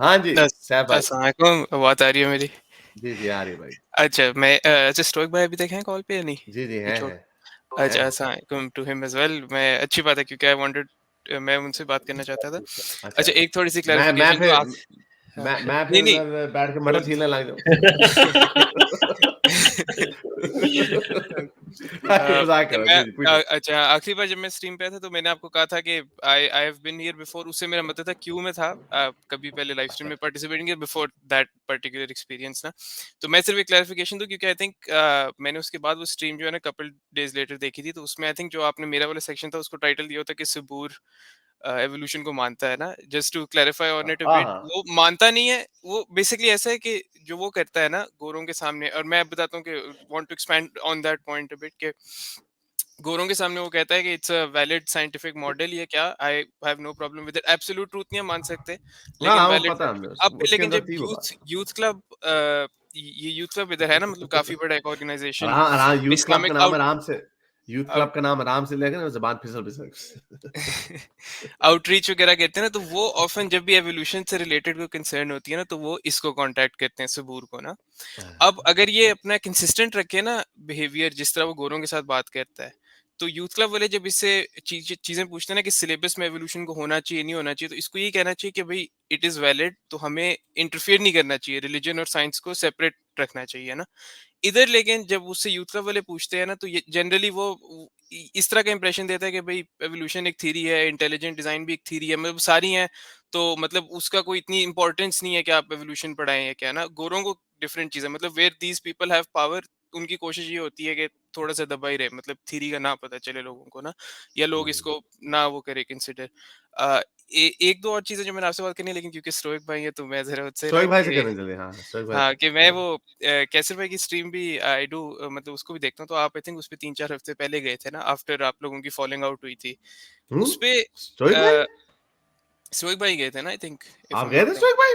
हाँ जी, सैफ भाई। अस्सलाम वालेकुम, आवाज़ आ रही है मेरी? जी, जी, आ रही है भाई। अच्छा अच्छा स्टोइक भाई अभी तक हैं कॉल पे या नहीं? जी, जी, ये हैं, छोड़ हैं। हैं, अच्छा हैं। अस्सलाम वालेकुम टू हिम एज़ वेल। मैं अच्छी बात है क्योंकि आई वांटेड मैं उनसे बात करना चाहता था। अच्छा, अच्छा एक थोड़ी-सी मैं क्लैरिफ़िकेशन तो फिर आप हाँ, मैं फिर नहीं, नहीं उधर बैठ के मटर बोल छीलने लग जाऊँ। मज़ाक कर रहा हूँ। मैं जी, जी, पूछिए। अच्छा आखिरी बार जब मैं स्ट्रीम पे आया था तो मैंने आपको कहा था कि I I have been here before, उससे मेरा मतलब था क्यू में था, कभी पहले लाइव स्ट्रीम में पार्टिसिपेटिंग किया बिफोर दैट पर्टिकुलर एक्सपीरियंस ना। तो मैं सिर्फ एक क्लैरिफिकेशन दूं क्योंकि आई थिंक मैंने उसके बाद वो स्ट्रीम जो है ना कपल डेज लेटर देखी थी, तो उसमें आई थिंक जो आपने मेरा वाला सेक्शन था उसको टाइटल दिया होता कि सबूर एवोल्यूशन को मानता है ना। Just to clarify on it a हाँ, बिट, हाँ। वो मानता नहीं है। वो बेसिकली ऐसा है कि जो वो करता है ना गोरों के सामने, और मैं बताता हूँ कि want to expand on that point a bit के गोरों के सामने वो कहता है कि it's a valid scientific model, ये क्या I have no problem with it, absolute truth नहीं हम मान सकते, हाँ, लेकिन हाँ, वो वैलिड पता है साइंटिफिक। हमें अब उसको, उसके लेकिन अंदर जब थी वो यूथ बात। यूथ क्लब ये यूथ क्लब इधर है ना, मतलब काफी बड़ा एक ऑर्गेनाइजेशन यूथ क्लब का इस्लामिक नाम आउट आराम से यूथ क्लब का नाम आराम से लेके ना ज़बान फिसल-फिसल। आउटरीच वगैरह कहते हैं ना, तो वो ऑफन जब भी एवोल्यूशन से रिलेटेड कोई कंसर्न होती है ना, तो वो इसको कांटेक्ट करते हैं सबूर को ना। अब अगर ये अपना कंसिस्टेंट रखे ना बिहेवियर, जिस तरह वो गोरों के साथ बात करता है, तो यूथ क्लब वाले जब इससे चीजें पूछते हैं ना कि सिलेबस में एवोल्यूशन को होना चाहिए नहीं होना चाहिए, तो इसको ये कहना चाहिए कि भाई इट इज वैलिड, तो हमें इंटरफेयर नहीं करना चाहिए, रिलीजन और साइंस को सेपरेट रखना चाहिए ना इधर। लेकिन जब उससे यूथ क्लब वाले पूछते हैं ना, तो ये जनरली इस तरह का इंप्रेशन देता है कि भाई एवोल्यूशन एक थ्योरी है, इंटेलिजेंट डिजाइन भी एक थ्योरी है, मतलब सारी हैं, तो मतलब उसका कोई इतनी इंपॉर्टेंस नहीं है कि आप एवोल्यूशन पढ़ाएं या क्या ना। गोरों को डिफरेंट चीज है, मतलब where these people have power, उनकी कोशिश ये होती है कि थोड़ा सा दबा ही रहे, मतलब थ्योरी का ना पता चले लोगों को ना, या लोग हुँ। इसको ना वो करे कंसिडर। एक दो और चीजें जो मैंने आपसे बात करनी है, लेकिन क्योंकि स्टोइक भाई है तो मैं जरा उससे ना शोएब भाई से कि करें जल्दी, हाँ, शोएब भाई हाँ, से। कि मैं वो कैसर भाई की स्ट्रीम भी आई डू, मतलब उसको भी देखता हूँ, तो आप आई थिंक उस पे 3-4 हफ्ते पहले गए थे ना, आफ्टर आप लोगों की फॉलिंग आउट हुई थी। हुँ? उस पे शोएब भाई? सोहेब भाई गए थे ना आई थिंक, इफ आप आई एम गए थे नॉट रॉन्ग। शोएब भाई?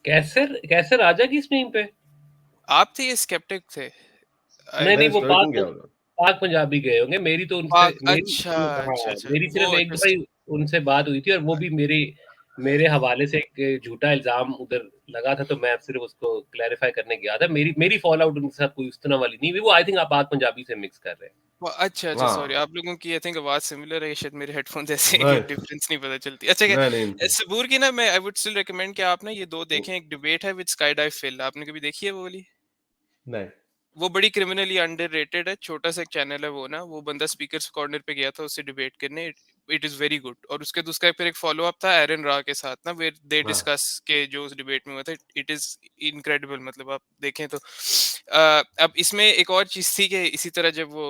कैसर कैसर राजा की स्ट्रीम पे? आप थे या स्केप्टिक थे? आई नहीं नहीं, नहीं, वो शोएब नहीं गया होगा। पाक पंजाबी गए होंगे। मेरी तो उनसे पाक, मेरी अच्छा, अच्छा, हाँ, अच्छा, मेरी वो सिर्फ एक दफा अच्छा, ही उनसे बात हुई थी, और वो भी मेरे मेरे हवाले से एक झूठा इल्जाम उधर लगा था, तो मैं सिर्फ उसको क्लैरिफाई करने गया था। मेरी मेरी फॉल आउट उनके साथ कोई उस तरह वाली नहीं हुई। वो आई थिंक आप पाक पंजाबी से मिक्स कर रहे हैं। अच्छा, अच्छा, सॉरी, हाँ, आप लोगों की आई थिंक आवाज सिमिलर है, शायद मेरे हेडफोन्स ऐसे हैं कि नहीं, डिफरेंस नहीं पता चलती। अच्छा, नहीं, नहीं। सबूर की ना, मैं आई वुड स्टिल रिकमेंड कि आप ना ये दो देखें। एक डिबेट है विद स्काई डाइव फिल, आपने कभी देखी है वो वाली? नहीं। वो बड़ी क्रिमिनली अंडररेटेड है, छोटा सा एक चैनल है वो ना, वो बंदा स्पीकर्स कॉर्नर पे गया था उससे डिबेट करने। It is very good. और उसका फिर एक फॉलो अप था एरन रा के साथ ना, वेयर दे हाँ, डिस्कस के जो उस डिबेट में हुआ था। इट इज इनक्रेडिबल, मतलब आप देखें तो। अब इसमें एक और चीज थी कि इसी तरह जब वो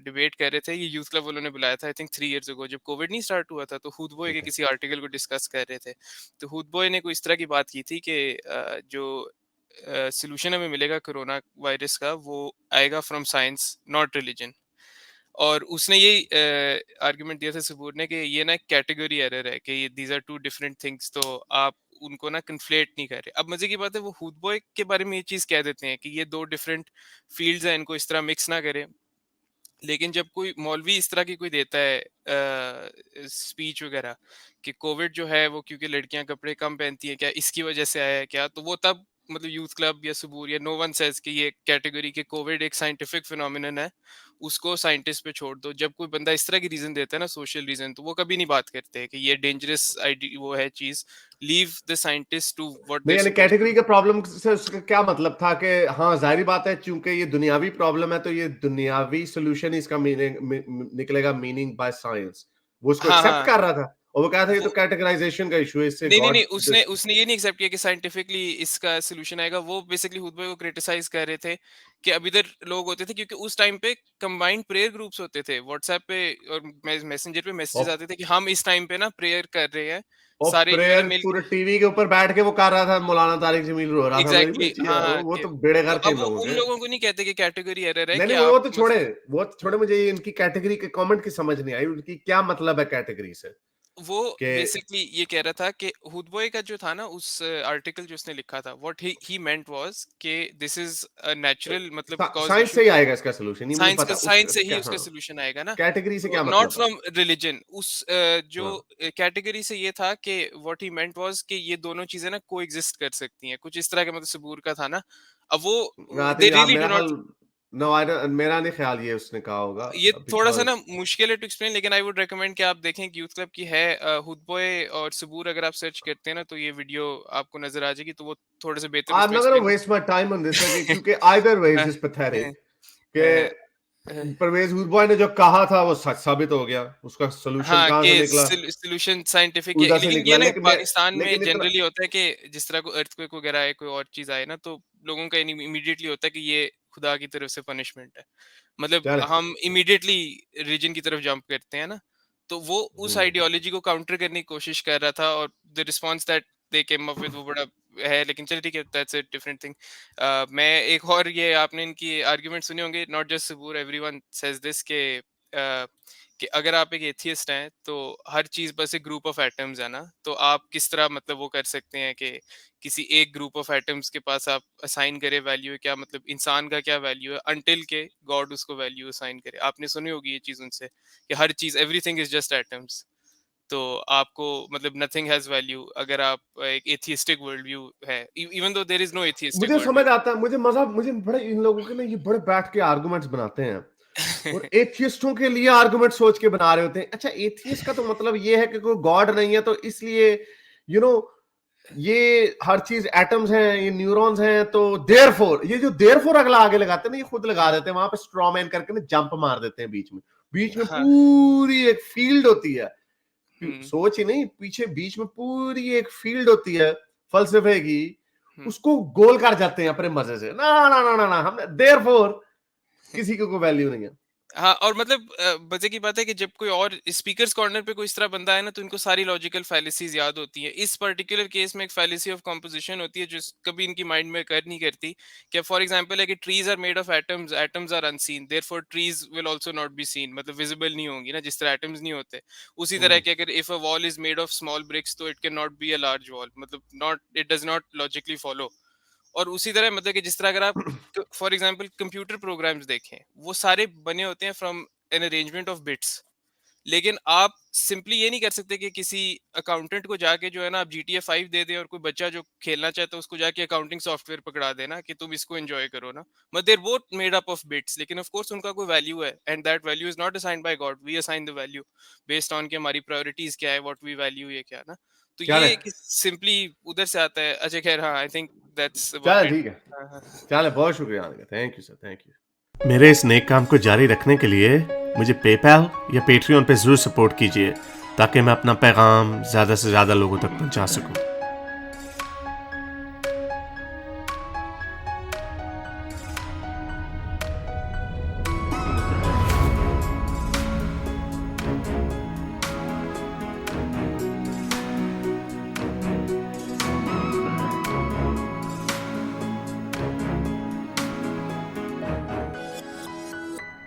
डिबेट कर रहे थे, ये यूथ क्लब वालों ने बुलाया था आई थिंक 3 इयर्स अगो, जब कोविड नहीं स्टार्ट हुआ था, तो हुड बॉय के ओके। किसी आर्टिकल को डिस्कस कर रहे थे। तो हुड बॉय ने कोई इस तरह की बात की थी कि जो सोल्यूशन हमें मिलेगा कोरोना वायरस का, वो आएगा फ्रॉम साइंस नॉट रिलीजन। और उसने यही आर्गुमेंट दिया था सबूर ने कि ये ना कैटेगरी एरर है, कि ये these are two different things, तो आप उनको ना कन्फ्लेट नहीं कर रहे। अब मजे की बात है, वो हुड बॉय के बारे में ये चीज कह देते हैं कि ये दो डिफरेंट फील्ड्स हैं, इनको इस तरह मिक्स ना करें। लेकिन जब कोई मौलवी इस तरह की कोई देता है स्पीच वगैरह कि कोविड जो है वो क्योंकि लड़कियां कपड़े कम पहनती हैं क्या, इसकी वजह से आया है क्या, तो वो तब मतलब यूथ क्लब या सबूर या नो वन सेज कि ये कैटेगरी के कोविड एक साइंटिफिक फिनोमिनन है, उसको साइंटिस्ट पे छोड़ दो। जब कोई बंदा इस तरह की रीजन देता है ना, सोशल रीजन, तो वो कभी नहीं बात करते कि ये डेंजरस आईडी वो है चीज। Leave the scientist to what they नहीं, आर यानी सपोज्ड टू कैटेगरी डू। के प्रॉब्लम से उसका क्या मतलब था कि हाँ, ज़ाहिर बात है चूँकि ये दुनियावी प्रॉब्लम है तो ये दुनियावी सॉल्यूशन ही इसका निकलेगा मीनिंग बाय साइंस। वो उसको हाँ, एक्सेप्ट हाँ, कर रहा था और वो कह रहा था ये तो वो कैटेगराइजेशन का इश्यू है, इससे नहीं, नहीं, गॉड नहीं, उसने उसने ये नहीं एक्सेप्ट किया कि साइंटिफिकली इसका सॉल्यूशन आएगा। वो बेसिकली खुद को क्रिटिसाइज कर रहे थे कि अब इधर लोग होते थे, क्योंकि उस टाइम पे कंबाइंड प्रेयर ग्रुप्स होते थे व्हाट्सएप पे, और मैसेंजर पे मैसेजेस और आते थे कि हम इस टाइम पे ना प्रेयर कर रहे हैं, और सारे जो है ना प्रेयर मिल पूरे टीवी के ऊपर बैठ के वो कर रहा था, मौलाना तारिक जमील रो रहा था, मेरी एग्जैक्टली बच्ची है, हाँ, वो कि तो बेड़े तो गर्क है अब इन वो लोगों उन के। लोगों को नहीं कहते कि कैटेगरी एरर है नहीं, कि नहीं, आप वो तो छोड़े, मुझे ये इनकी कैटेगरी के कमेंट की समझ नहीं आई, उनकी क्या मतलब है कैटेगरी से? वो कि बेसिकली ये कह रहा था कि हुडबॉय का जो था ना उस आर्टिकल जो उसने लिखा था, व्हाट ही मेंट वाज कि दिस इज अ नेचुरल मतलब साइंस से कॉजेशन। ही आएगा इसका सोल्यूशन, ये मुझे पता साइंस से ही क्या, उसका हाँ, सोल्यूशन आएगा ना। कैटेगरी से क्या नॉट मतलब है? फ्रॉम रिलीजन उस जो हाँ, कैटेगरी से ये था कि व्हाट ही मेंट वाज कि ये दोनों चीजें ना को एग्जिस्ट कर सकती हैं, कुछ इस तरह का मतलब सबूर का था ना। अब वो आई दे थिंक आप रियली डू मेरा नॉट, ख्याल, नो आई डोंट, मेरा नहीं ख्याल ये उसने कहा होगा ये थोड़ा सा बिकॉज़ ना मुश्किल है टू एक्सप्लेन, लेकिन आई वुड रिकमेंड कि आप देखें यूथ क्लब की है हुडबॉय और सबूर, अगर आप सर्च करते हैं ना तो ये वीडियो आपको नजर आ जाएगी, तो वो थोड़े से बेहतर आई एम उसको not gonna explain waste my time on this क्योंकि आइदर वे इज पैथेटिक कि परवेज हुडबॉय ने जो कहा था वो सच साबित हो गया, उसका सोल्यूशन हाँ, कहाँ से कि निकला? सॉल्यूशन साइंटिफिक है, उधर से लेकिन ये निकला, ना लेकिन मैं, पाकिस्तान में लेकिन इतना, जनरली होता है कि जिस तरह कोई अर्थक्वेक वगैरह है, कोई और चीज़ आए ना, तो लोगों का इमीडिएटली होता है कि ये खुदा की तरफ से पनिशमेंट है। मतलब चल, हम इमीडिएटली रिलीजन की तरफ जंप करते हैं ना, तो वो उस आइडियोलॉजी को काउंटर करने की कोशिश कर रहा था, और the response that they came up with वो बड़ा है, लेकिन चल ठीक है, दैट्स अ डिफरेंट थिंग। मैं एक और, ये आपने इनकी आर्गुमेंट सुने होंगे, not just Saboor, everyone says this कि अगर आप एक एथियस्ट हैं तो हर चीज बस एक ग्रुप ऑफ एटम्स है ना, तो आप किस तरह मतलब वो कर सकते हैं कि किसी एक ग्रुप ऑफ एटम्स के पास आप असाइन करें वैल्यू, क्या मतलब इंसान का क्या वैल्यू है, अनटिल के गॉड उसको वैल्यू असाइन करे। आपने सुनी होगी ये चीज उनसे कि हर चीज एवरीथिंग इज जस्ट एटम्स, तो आपको मतलब नथिंग हैज वैल्यू अगर आप एक एथियस्टिक वर्ल्ड व्यू है, even though there is no atheistic मुझे वर्ल्ड समझ व्यू। आता है, मुझे मजा, मुझे बड़े इन लोगों के ना ये बड़े बैठ के आर्गुमेंट्स बनाते हैं और एथियस्टों के लिए आर्गुमेंट सोच के बना रहे होते हैं। अच्छा, एथियस्ट का तो मतलब ये है कि कोई गॉड नहीं है, तो इसलिए यू नो ये हर चीज एटम्स हैं, ये न्यूरॉन्स हैं, तो देयरफॉर, ये जो देयरफॉर अगला आगे लगाते हैं ना, ये खुद लगा देते हैं वहां पे, स्ट्रॉमैन करके ना जंप मार देते हैं बीच में। बीच में हाँ। पूरी एक फील्ड होती है, हम्म। सोच ही नहीं, पीछे बीच में पूरी एक फील्ड होती है फलसफे की, हम्म। उसको गोल कर जाते हैं अपने मजे से। ना ना ना ना ना, हमने देयरफॉर किसी को कोई वैल्यू नहीं है। हाँ, और मतलब मजे की बात है कि जब कोई और स्पीकर्स कॉर्नर पे कोई इस तरह बंदा है ना, तो इनको सारी लॉजिकल फैलिसीज याद होती है। इस पर्टिकुलर केस में एक फैलिसी ऑफ कंपोजिशन होती है जो कभी इनकी माइंड में कर नहीं करती, कि फॉर एग्जांपल है कि trees are made of atoms, atoms are unseen, therefore trees will also not be seen, मतलब विजिबल नहीं होंगी ना, जिस तरह एटम्स नहीं होते। उसी तरह के अगर if a wall is made of small bricks, तो it can not be a large wall, मतलब not, it does not logically follow. और उसी तरह मतलब कि जिस तरह अगर आप फॉर एग्जांपल कंप्यूटर प्रोग्राम्स देखें, वो सारे बने होते हैं from an arrangement of bits, लेकिन आप सिंपली ये नहीं कर सकते कि किसी अकाउंटेंट को जाके जो है ना आप GTA 5 दे दें, और कोई बच्चा जो खेलना चाहता है उसको जाके अकाउंटिंग सॉफ्टवेयर पकड़ा देना कि तुम इसको एंजॉय करो ना। But there both made up of bits, लेकिन ऑफ कोर्स उनका कोई वैल्यू है, and that value is not assigned by God, we assign the value based on कि हमारी प्रायोरिटीज क्या है, व्हाट वी वैल्यू, ये क्या ना। तो क्या है? ये सिंपली उधर से आता है। अच्छा खैर, हाँ, आई थिंक दैट्स अबाउट चल इट। ठीक है, चल बहुत शुक्रिया आने का, thank you sir, thank you. मेरे इस नेक काम को जारी रखने के लिए मुझे पेपैल या पेट्रियन पे जरूर सपोर्ट कीजिए, ताकि मैं अपना पैगाम ज़्यादा से ज़्यादा लोगों तक पहुंचा सकूं।